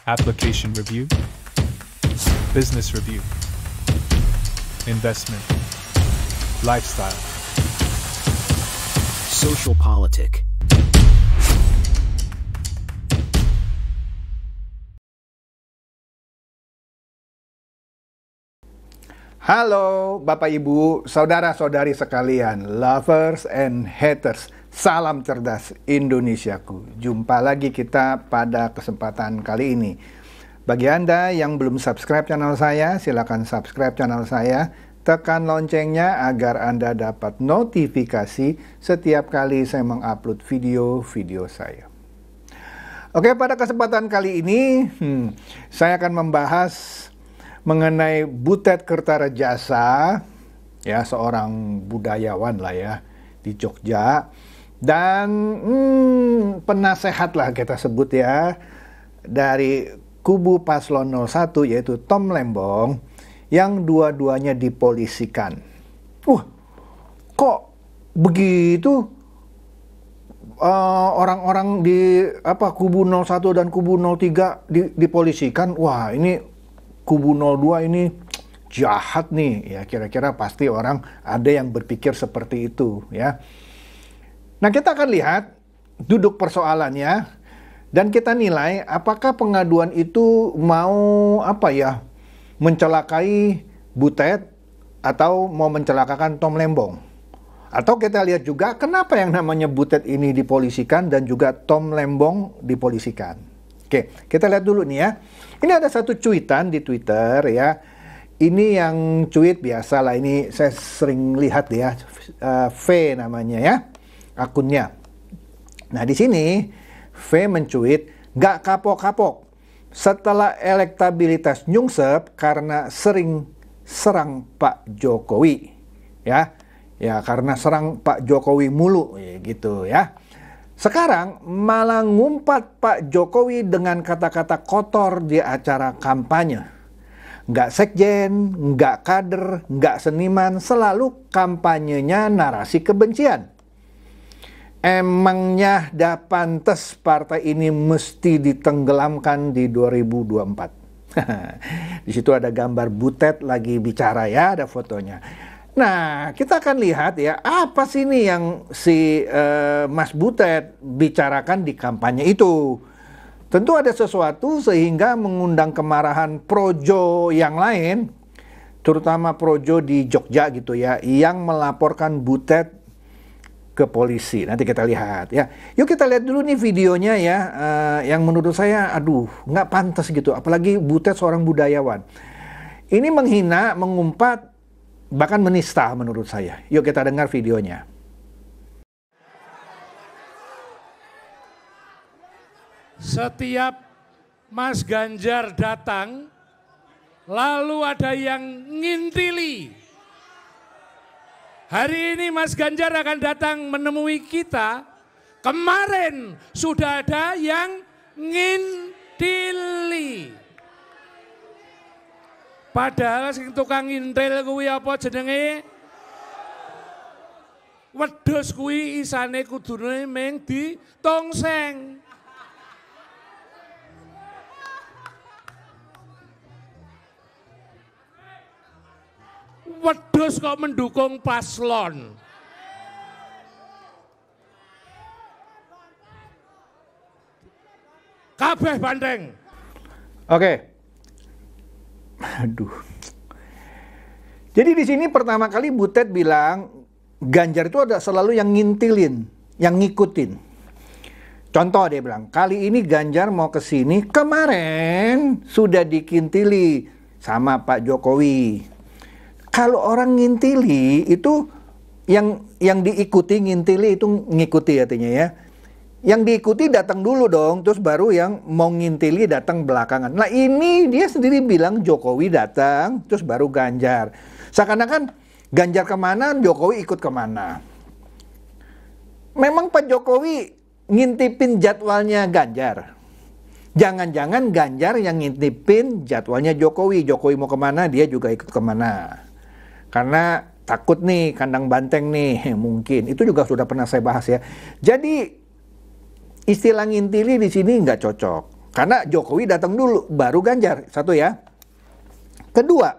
application review, business review, investment, lifestyle, social politic. Halo Bapak Ibu, saudara-saudari sekalian, lovers and haters, salam cerdas Indonesiaku. Jumpa lagi kita pada kesempatan kali ini. Bagi Anda yang belum subscribe channel saya, silakan subscribe channel saya. Tekan loncengnya agar Anda dapat notifikasi setiap kali saya mengupload video-video saya. Oke, pada kesempatan kali ini saya akan membahas mengenai Butet Kertarejasa, ya, seorang budayawan lah ya di Jogja, dan penasehat lah kita sebut ya dari kubu Paslon 01 yaitu Tom Lembong, yang dua-duanya dipolisikan. Kok begitu? Orang-orang di kubu 01 dan kubu 03 dipolisikan. Wah, ini kubu 02 ini jahat nih, ya kira-kira pasti orang ada yang berpikir seperti itu ya. Nah, kita akan lihat duduk persoalannya dan kita nilai apakah pengaduan itu mau mencelakai Butet atau mau mencelakakan Tom Lembong. Atau kita lihat juga kenapa yang namanya Butet ini dipolisikan dan juga Tom Lembong dipolisikan. Oke, kita lihat dulu nih ya. Ini ada satu cuitan di Twitter ya. Ini yang tweet biasa lah. Ini saya sering lihat ya. V namanya ya, akunnya. Nah, di sini V mencuit, "Gak kapok-kapok setelah elektabilitas nyungsep karena sering serang Pak Jokowi." Ya, karena serang Pak Jokowi mulu ya, gitu ya. Sekarang malah ngumpat Pak Jokowi dengan kata-kata kotor di acara kampanye. Nggak sekjen, nggak kader, nggak seniman, selalu kampanyenya narasi kebencian. Emangnya dah pantas partai ini mesti ditenggelamkan di 2024. Di situ ada gambar Butet lagi bicara ya, ada fotonya. Nah, kita akan lihat ya, apa sih ini yang si Mas Butet bicarakan di kampanye itu. Tentu ada sesuatu sehingga mengundang kemarahan projo yang lain, terutama projo di Jogja gitu ya, yang melaporkan Butet ke polisi. Nanti kita lihat ya. Yuk kita lihat dulu nih videonya ya, yang menurut saya nggak pantas gitu, apalagi Butet seorang budayawan. Ini menghina, mengumpat, bahkan menista menurut saya. Yuk kita dengar videonya. Setiap Mas Ganjar datang, lalu ada yang ngintili. Hari ini Mas Ganjar akan datang menemui kita. Kemarin sudah ada yang ngintili. Padahal sing tukang ngintil kuwi apa jenenge? Wedhus kuwi isane kudune mung ditongseng. Wedhus kok mendukung paslon. Kabeh bandeng. Oke. Jadi di sini pertama kali Butet bilang Ganjar itu ada selalu yang ngintilin, yang ngikutin. Contoh dia bilang, kali ini Ganjar mau ke sini, kemarin sudah dikintili sama Pak Jokowi. Kalau orang ngintili itu yang diikuti, ngintili itu ngikuti artinya ya. Yang diikuti datang dulu dong, terus baru yang mau ngintili datang belakangan. Nah, ini dia sendiri bilang Jokowi datang, terus baru Ganjar. Seakan-akan Ganjar kemana, Jokowi ikut kemana. Memang Pak Jokowi ngintipin jadwalnya Ganjar. Jangan-jangan Ganjar yang ngintipin jadwalnya Jokowi. Jokowi mau kemana, dia juga ikut kemana. Karena takut nih, kandang banteng nih, mungkin. Itu juga sudah pernah saya bahas ya. Jadi istilah ngintili di sini nggak cocok. Karena Jokowi datang dulu, baru Ganjar. Satu ya. Kedua,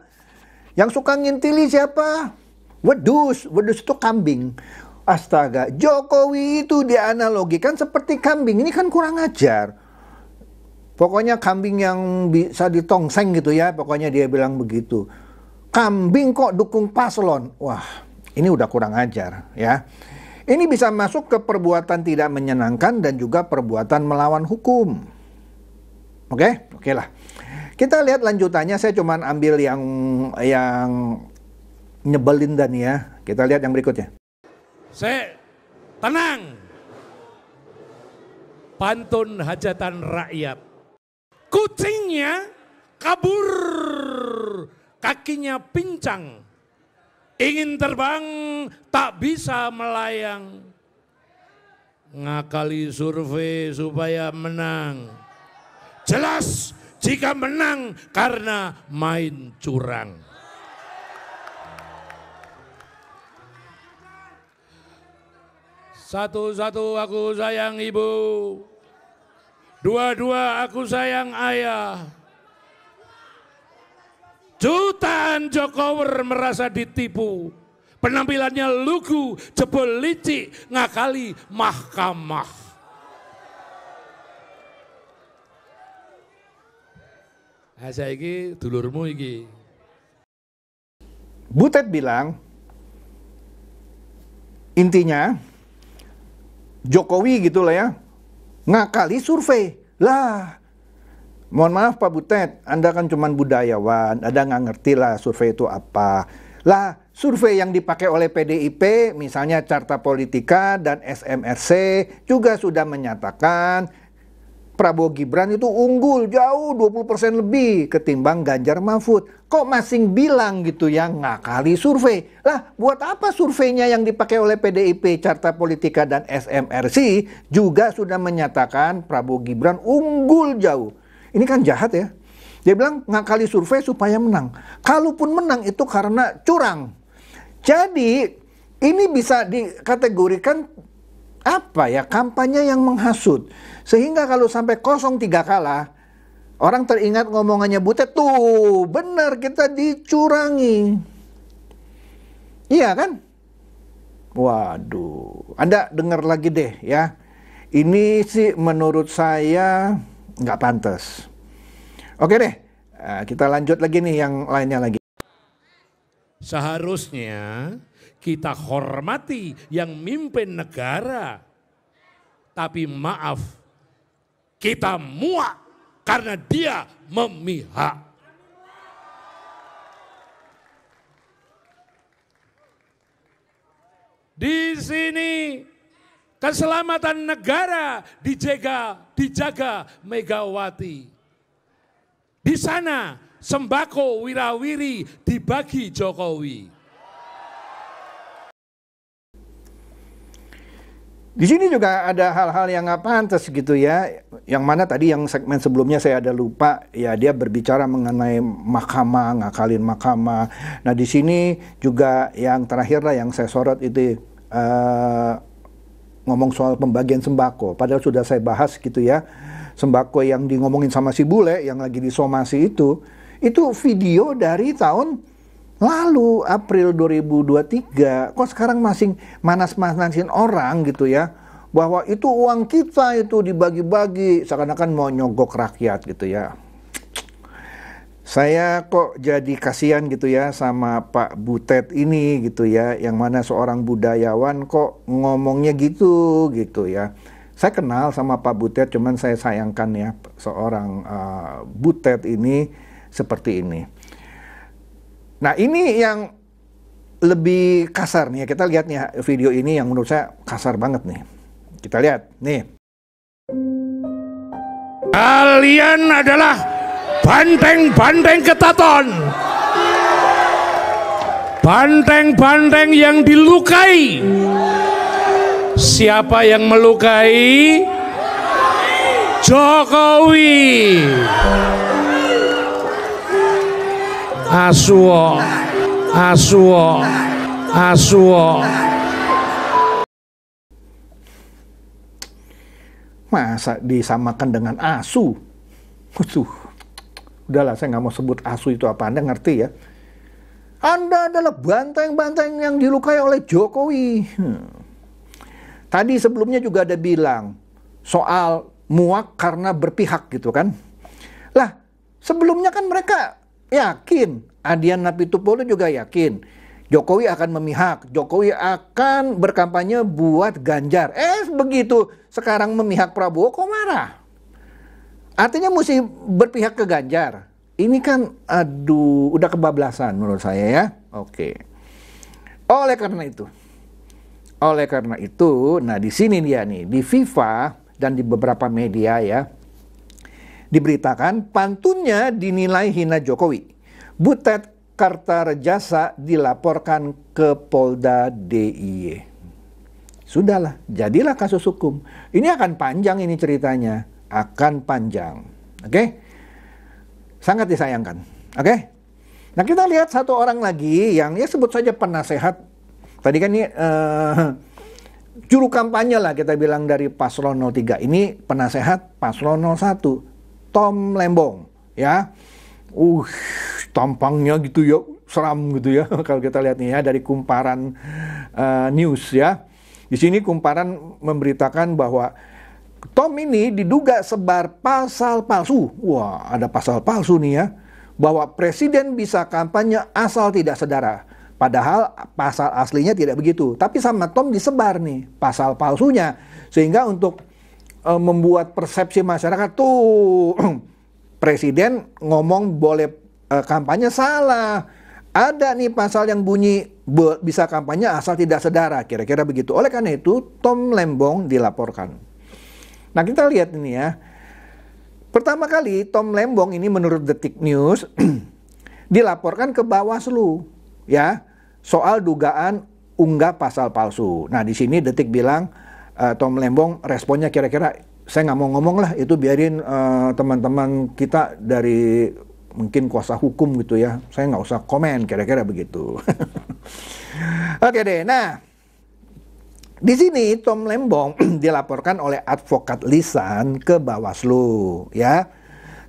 yang suka ngintili siapa? Wedus. Wedus itu kambing. Astaga, Jokowi itu dianalogikan seperti kambing. Ini kan kurang ajar. Pokoknya kambing yang bisa ditongseng gitu ya. Pokoknya dia bilang begitu. Kambing kok dukung paslon. Wah, ini udah kurang ajar ya. Ini bisa masuk ke perbuatan tidak menyenangkan dan juga perbuatan melawan hukum. Oke lah. Kita lihat lanjutannya, saya cuman ambil yang nyebelin dan ya. Kita lihat yang berikutnya. Saya tenang. Pantun hajatan rakyat. Kucingnya kabur, kakinya pincang. Ingin terbang, tak bisa melayang. Ngakali survei supaya menang. Jelas jika menang karena main curang. Satu-satu aku sayang ibu. Dua-dua aku sayang ayah. Jutaan Jokower merasa ditipu. Penampilannya lugu, jebol licik, ngakali mahkamah. Saya ini dulurmu ini. Butet bilang, intinya Jokowi gitulah ya, ngakali survei. Lah, mohon maaf Pak Butet, Anda kan cuman budayawan, Anda nggak ngerti lah survei itu apa. Lah, survei yang dipakai oleh PDIP, misalnya Carta Politika dan SMRC, juga sudah menyatakan Prabowo Gibran itu unggul jauh 20% lebih ketimbang Ganjar Mahfud. Kok masing bilang gitu ya ngakali survei? Lah, buat apa surveinya yang dipakai oleh PDIP, Carta Politika dan SMRC juga sudah menyatakan Prabowo Gibran unggul jauh. Ini kan jahat ya. Dia bilang ngakali survei supaya menang. Kalaupun menang itu karena curang. Jadi ini bisa dikategorikan apa ya, kampanye yang menghasut. Sehingga kalau sampai 0-3 kalah, orang teringat ngomongannya Butet, tuh benar kita dicurangi. Iya kan? Waduh, Anda dengar lagi deh ya. Ini sih menurut saya nggak pantas. Oke deh, kita lanjut lagi nih yang lainnya lagi. Seharusnya kita hormati yang mimpin negara. Tapi maaf, kita muak karena dia memihak. Di sini keselamatan negara dijaga Megawati. Di sana sembako wirawiri dibagi Jokowi. Di sini juga ada hal-hal yang nggak pantas gitu ya. Yang mana tadi yang segmen sebelumnya saya ada lupa ya, dia berbicara mengenai mahkamah, ngakalin mahkamah. Nah di sini juga yang terakhir lah yang saya sorot itu ngomong soal pembagian sembako. Padahal sudah saya bahas gitu ya. Sembako yang di ngomongin sama si bule yang lagi disomasi itu video dari tahun lalu, April 2023. Kok sekarang masih manas-manasin orang gitu ya, bahwa itu uang kita itu dibagi-bagi, seakan-akan mau nyogok rakyat gitu ya. Saya kok jadi kasihan gitu ya sama Pak Butet ini gitu ya, yang mana seorang budayawan kok ngomongnya gitu ya. Saya kenal sama Pak Butet, cuman saya sayangkan ya seorang Butet ini seperti ini. Nah ini yang lebih kasar nih ya, kita lihat nih video ini yang menurut saya kasar banget nih. Kita lihat nih. Kalian adalah banteng-banteng ketaton. Banteng-banteng yang dilukai. Siapa yang melukai? Jokowi. Asuo. Masa disamakan dengan asu? Udahlah, saya nggak mau sebut ASU itu apa, Anda ngerti ya. Anda adalah banteng-banteng yang dilukai oleh Jokowi. Tadi sebelumnya juga ada bilang soal muak karena berpihak gitu kan. Lah, sebelumnya kan mereka yakin, Adian Napitupulu juga yakin, Jokowi akan memihak, Jokowi akan berkampanye buat Ganjar. Begitu sekarang memihak Prabowo, kok marah? Artinya mesti berpihak ke Ganjar. Ini kan, aduh, udah kebablasan menurut saya ya. Oke. Oleh karena itu, nah di sini dia nih, di FIFA dan di beberapa media ya, diberitakan pantunnya dinilai hina Jokowi. Butet Kartarejasa dilaporkan ke Polda DIY. Sudahlah, jadilah kasus hukum. Ini akan panjang ini ceritanya, akan panjang. Oke? Sangat disayangkan. Oke? Nah, kita lihat satu orang lagi yang ya sebut saja penasehat. Tadi kan ini juru kampanye lah kita bilang dari Paslon 03. Ini penasehat Paslon 01, Tom Lembong, ya. Tampangnya gitu ya, seram gitu ya kalau kita lihat nih ya dari Kumparan News ya. Di sini Kumparan memberitakan bahwa Tom ini diduga sebar pasal palsu. Wah, ada pasal palsu nih ya. Bahwa presiden bisa kampanye asal tidak sedara. Padahal pasal aslinya tidak begitu. Tapi sama Tom disebar nih pasal palsunya. Sehingga untuk membuat persepsi masyarakat tuh presiden ngomong boleh kampanye salah. Ada nih pasal yang bunyi bisa kampanye asal tidak sedara. Kira-kira begitu. Oleh karena itu Tom Lembong dilaporkan. Nah, kita lihat ini ya. Pertama kali Tom Lembong ini menurut Detik News dilaporkan ke Bawaslu ya soal dugaan unggah pasal palsu. Nah, di sini Detik bilang Tom Lembong responnya kira-kira saya nggak mau ngomong lah, itu biarin teman-teman kita dari mungkin kuasa hukum gitu ya. Saya nggak usah komen, kira-kira begitu. Oke deh, nah di sini Tom Lembong dilaporkan oleh advokat lisan ke Bawaslu ya.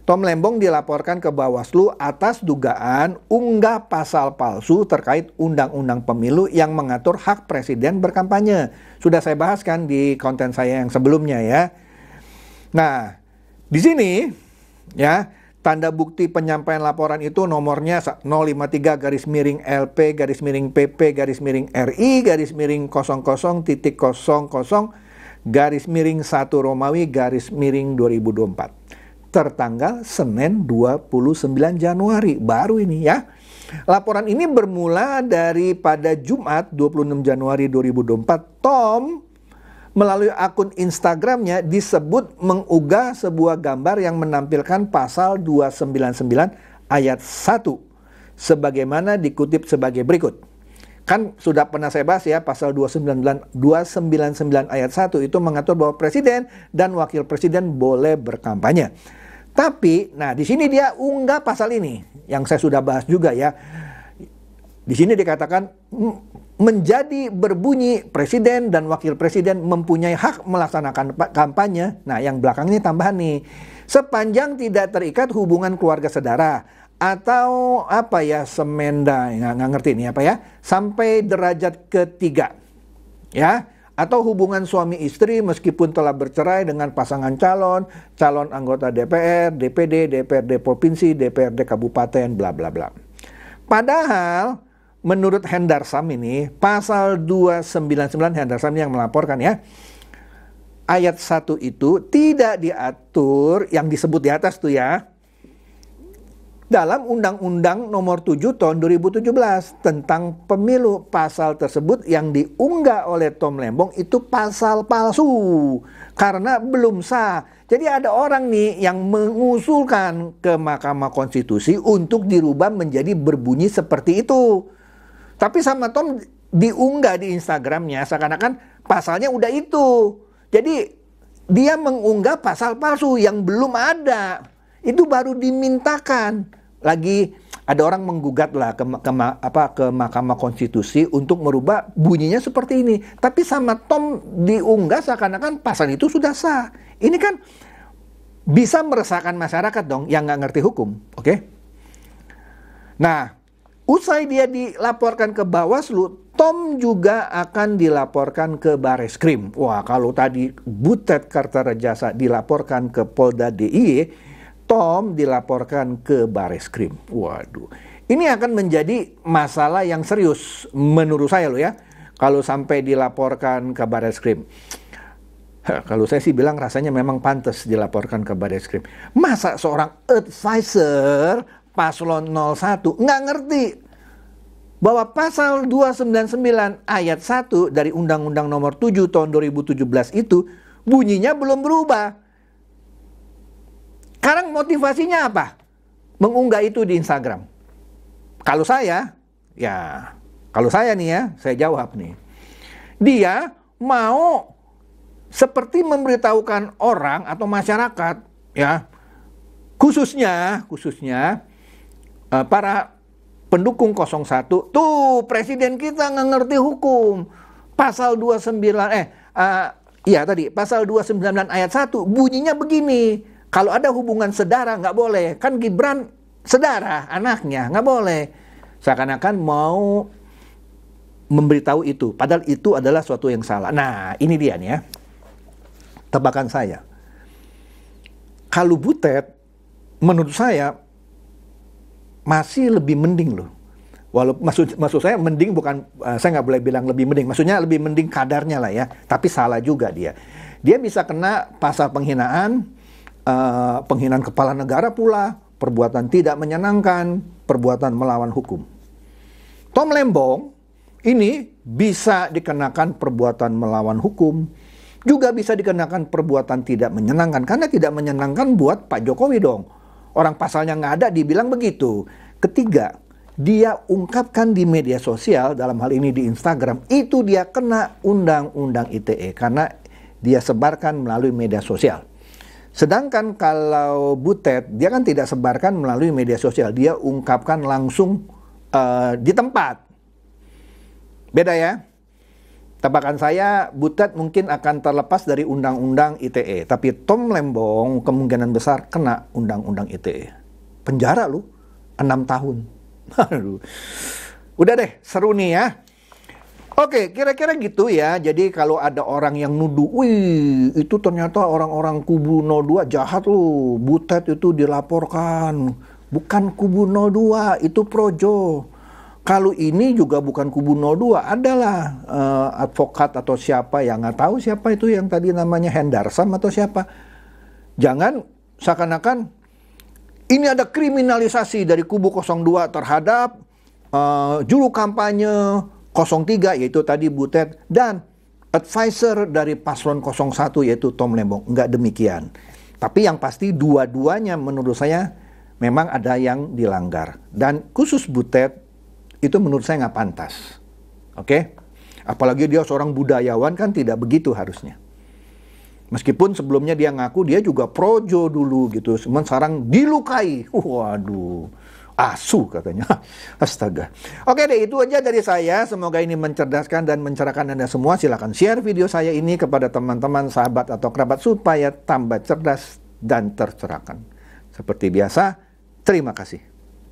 Tom Lembong dilaporkan ke Bawaslu atas dugaan unggah pasal palsu terkait Undang-Undang Pemilu yang mengatur hak presiden berkampanye. Sudah saya bahas kan di konten saya yang sebelumnya ya. Nah, di sini ya, tanda bukti penyampaian laporan itu nomornya 053-LP-PP-PP-00.00/1 Romawi/2024 tertanggal Senin 29 Januari baru ini ya. Laporan ini bermula dari pada Jumat 26 Januari 2024. Tom melalui akun Instagramnya disebut mengunggah sebuah gambar yang menampilkan pasal 299 ayat 1 sebagaimana dikutip sebagai berikut. Kan sudah pernah saya bahas ya, pasal 299 ayat 1 itu mengatur bahwa presiden dan wakil presiden boleh berkampanye. Tapi, nah di sini dia unggah pasal ini yang saya sudah bahas juga ya. Di sini dikatakan menjadi berbunyi presiden dan wakil presiden mempunyai hak melaksanakan kampanye. Nah, yang belakang ini tambahan nih. Sepanjang tidak terikat hubungan keluarga saudara atau apa ya, semenda, nggak ngerti ini apa ya, sampai derajat ketiga. Ya, atau hubungan suami istri meskipun telah bercerai dengan pasangan calon anggota DPR, DPD, DPRD provinsi, DPRD kabupaten, bla bla bla. Padahal menurut Hendarsam ini, pasal 299 Hendarsam yang melaporkan ya, ayat 1 itu tidak diatur yang disebut di atas tuh ya, dalam Undang-Undang Nomor 7 Tahun 2017 tentang Pemilu. Pasal tersebut yang diunggah oleh Tom Lembong itu pasal palsu karena belum sah. Jadi ada orang nih yang mengusulkan ke Mahkamah Konstitusi untuk dirubah menjadi berbunyi seperti itu. Tapi sama Tom diunggah di Instagramnya seakan-akan pasalnya udah itu. Jadi dia mengunggah pasal palsu yang belum ada. Itu baru dimintakan. Lagi ada orang menggugat lah ke Mahkamah Konstitusi untuk merubah bunyinya seperti ini. Tapi sama Tom diunggah seakan-akan pasal itu sudah sah. Ini kan bisa meresahkan masyarakat dong yang nggak ngerti hukum, oke? Nah, usai dia dilaporkan ke Bawaslu, Tom juga akan dilaporkan ke Bareskrim. Wah, kalau tadi Butet Kartarejasa dilaporkan ke Polda DIY, Tom dilaporkan ke Bareskrim. Waduh, ini akan menjadi masalah yang serius menurut saya loh ya, kalau sampai dilaporkan ke Bareskrim. Kalau saya sih bilang rasanya memang pantas dilaporkan ke Bareskrim. Masa seorang advisor paslon 01 nggak ngerti bahwa pasal 299 ayat 1 dari Undang-Undang Nomor 7 tahun 2017 itu bunyinya belum berubah. Sekarang motivasinya apa? Mengunggah itu di Instagram. Kalau saya nih ya, saya jawab nih. Dia mau seperti memberitahukan orang atau masyarakat ya, khususnya para pendukung 01, tuh presiden kita nggak ngerti hukum. Pasal 29 pasal 299 ayat 1 bunyinya begini. Kalau ada hubungan sedara nggak boleh. Kan Gibran sedara anaknya, nggak boleh. Seakan-akan mau memberitahu itu, padahal itu adalah suatu yang salah. Nah, ini dia nih ya. Tebakan saya, kalau Butet menurut saya masih lebih mending loh. Maksud saya mending bukan, saya nggak boleh bilang lebih mending, maksudnya lebih mending kadarnya lah ya. Tapi salah juga dia bisa kena pasal penghinaan kepala negara pula, perbuatan tidak menyenangkan, perbuatan melawan hukum. Tom Lembong ini bisa dikenakan perbuatan melawan hukum, juga bisa dikenakan perbuatan tidak menyenangkan, karena tidak menyenangkan buat Pak Jokowi dong. Orang pasalnya nggak ada, dibilang begitu. Ketiga, dia ungkapkan di media sosial, dalam hal ini di Instagram, itu dia kena Undang-Undang ITE, karena dia sebarkan melalui media sosial. Sedangkan kalau Butet, dia kan tidak sebarkan melalui media sosial, dia ungkapkan langsung di tempat. Beda ya. Tebakan saya, Butet mungkin akan terlepas dari Undang-Undang ITE. Tapi Tom Lembong kemungkinan besar kena Undang-Undang ITE. Penjara lu, 6 tahun. Aduh. Udah deh, seru nih ya. Oke, kira-kira gitu ya. Jadi kalau ada orang yang nuduh, wih itu ternyata orang-orang kubu 02 jahat lu. Butet itu dilaporkan. Bukan kubu 02, itu Projo. Kalau ini juga bukan kubu 02, adalah advokat atau siapa yang nggak tahu siapa itu yang tadi namanya Hendarsam atau siapa. Jangan seakan-akan ini ada kriminalisasi dari kubu 02 terhadap juru kampanye 03 yaitu tadi Butet dan advisor dari paslon 01 yaitu Tom Lembong. Nggak demikian. Tapi yang pasti dua-duanya menurut saya memang ada yang dilanggar. Dan khusus Butet itu menurut saya nggak pantas. Oke? Apalagi dia seorang budayawan, kan tidak begitu harusnya. Meskipun sebelumnya dia ngaku dia juga projo dulu gitu. Sekarang dilukai. Waduh. Asu katanya. Astaga. Oke deh, itu aja dari saya. Semoga ini mencerdaskan dan mencerahkan Anda semua. Silakan share video saya ini kepada teman-teman, sahabat atau kerabat supaya tambah cerdas dan tercerahkan. Seperti biasa, terima kasih.